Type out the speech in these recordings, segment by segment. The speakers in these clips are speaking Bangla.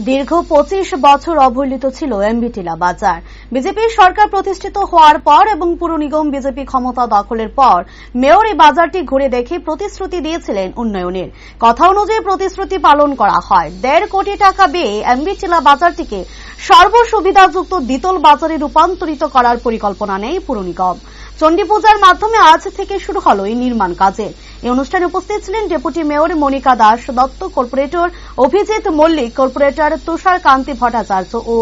দীর্ঘ 25 বছর অবহেলিত ছিল এমবি-টিলা বাজার। বিজেপির সরকার প্রতিষ্ঠিত হওয়ার পর এবং পুর নিগম বিজেপি ক্ষমতা দখলের পর মেয়র এই বাজারটি ঘুরে দেখে প্রতিশ্রুতি দিয়েছিলেন উন্নয়নের। কথা অনুযায়ী প্রতিশ্রুতি পালন করা হয়। 1.5 কোটি টাকা ব্যয়ে এমবি-টিলা বাজারটিকে সর্বসুবিধাযুক্ত দ্বিতল বাজারে রূপান্তরিত করার পরিকল্পনা নেই পুর নিগম। চণ্ডী পূজার মাধ্যমে আজ থেকে শুরু হলো এই নির্মাণ কাজে। এই অনুষ্ঠানে উপস্থিত ছিলেন deputy mayor Monika Das Dutta, corporator Abhijit Mallick, corporator Tushar Kanti Bhattacharya ও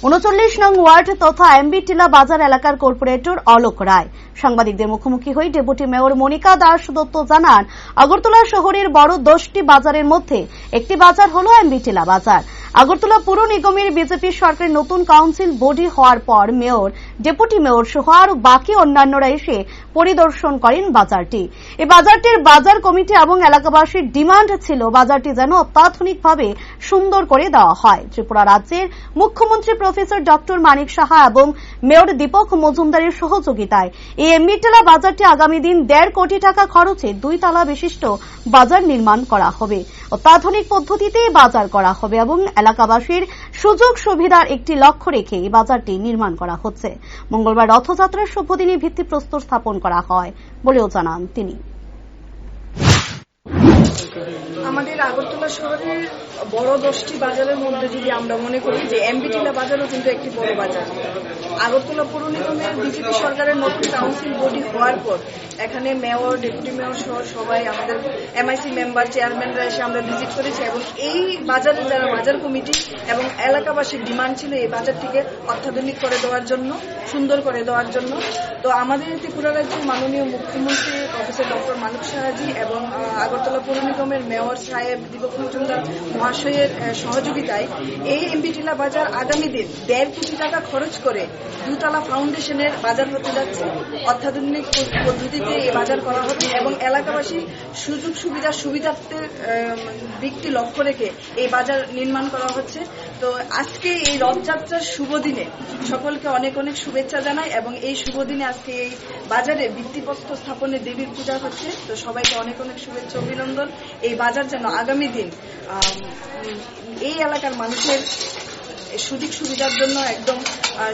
39 নং ওয়ার্ড তথা এমবি-টিলা বাজার এলাকার কর্পোরেটর অলোক রায়। সাংবাদিকদের মুখোমুখি হয়ে ডেপুটি মেয়র মনিকা দাস দত্ত জানান, আগরতলা শহরের বড় 10টি বাজারের মধ্যে একটি বাজার হল এমবি-টিলা বাজার। আগরতলা পুর নিগমের বিজেপি সরকারের নতুন কাউন্সিল বডি হওয়ার পর মেয়র, ডেপুটি মেয়র সহ আরও বাকি অন্যান্যরা এসে পরিদর্শন করেন বাজারটি। এই বাজারটির বাজার কমিটি এবং এলাকাবাসীর ডিমান্ড ছিল বাজারটি যেন অত্যাধুনিকভাবে সুন্দর করে দেওয়া হয়। ত্রিপুরা রাজ্যের মুখ্যমন্ত্রী প্রফেসর ডক্টর মানিক সাহা এবং মেয়র দীপক মজুমদারের সহযোগিতায় এই এমবি-টিলা বাজারটি আগামী দিন 1.5 কোটি টাকা খরচে 2 তলা বিশিষ্ট বাজার নির্মাণ করা হবে। অত্যাধুনিক পদ্ধতিতে বাজার করা হবে এবং এলাকাবাসীর সুযোগ সুবিধার একটি লক্ষ্য রেখে এই বাজারটি নির্মাণ করা হচ্ছে। মঙ্গলবার রথযাত্রার শুভ দিনে ভিত্তিপ্রস্তর স্থাপন করা হয় বলেও জানান তিনি। আমাদের আগরতলা শহরের বড় 10টি বাজারের মধ্যে যদি আমরা মনে করি যে এমবি-টিলা বাজারও কিন্তু একটি বড় বাজার। আগরতলা পৌর নিগমের বিজেপি সরকারের নতুন কাউন্সিল বডি হওয়ার পর এখানে মেয়র, ডেপুটি মেয়র সহ সবাই আমাদের এমআইসি মেম্বার, চেয়ারম্যানরা এসে আমরা ভিজিট করেছি এবং এই বাজারে যারা বাজার কমিটি এবং এলাকাবাসীর ডিমান্ড ছিল এই বাজারটিকে অত্যাধুনিক করে দেওয়ার জন্য, সুন্দর করে দেওয়ার জন্য। তো আমাদের ত্রিপুরা রাজ্যের মাননীয় মুখ্যমন্ত্রী প্রফেসর ডক্টর মানিক সাহাজি এবং আগরতলা পৌর নিগমের মেয়র সাহেব দীপক মজুমদার মহাশয়ের সহযোগিতায় এই এমবি-টিলা বাজার আগামী দিন 1.5 কোটি টাকা খরচ করে 2 তলা ফাউন্ডেশনের বাজার হতে যাচ্ছে। অত্যাধুনিক পদ্ধতিতে এই বাজার করা হবে এবং এলাকাবাসীর সুযোগ সুবিধার্থের দিকটি লক্ষ্য রেখে এই বাজার নির্মাণ করা হচ্ছে। তো আজকে এই রথযাত্রার শুভ দিনে সকলকে অনেক অনেক শুভেচ্ছা জানাই এবং এই শুভ দিনে আজকে এই বাজারে ভিত্তিপ্রস্তর স্থাপনে দেবীর পূজা হচ্ছে। তো সবাইকে অনেক অনেক শুভেচ্ছা, অভিনন্দন। এই বাজার যেন আগামী দিন এই এলাকার মানুষের সুযোগ সুবিধার জন্য একদম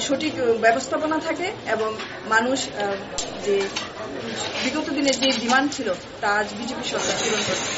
সঠিক ব্যবস্থাপনা থাকে এবং মানুষ যে বিগত দিনের যে ডিমান্ড ছিল তা আজ বিজেপি সরকার পূরণ করছে।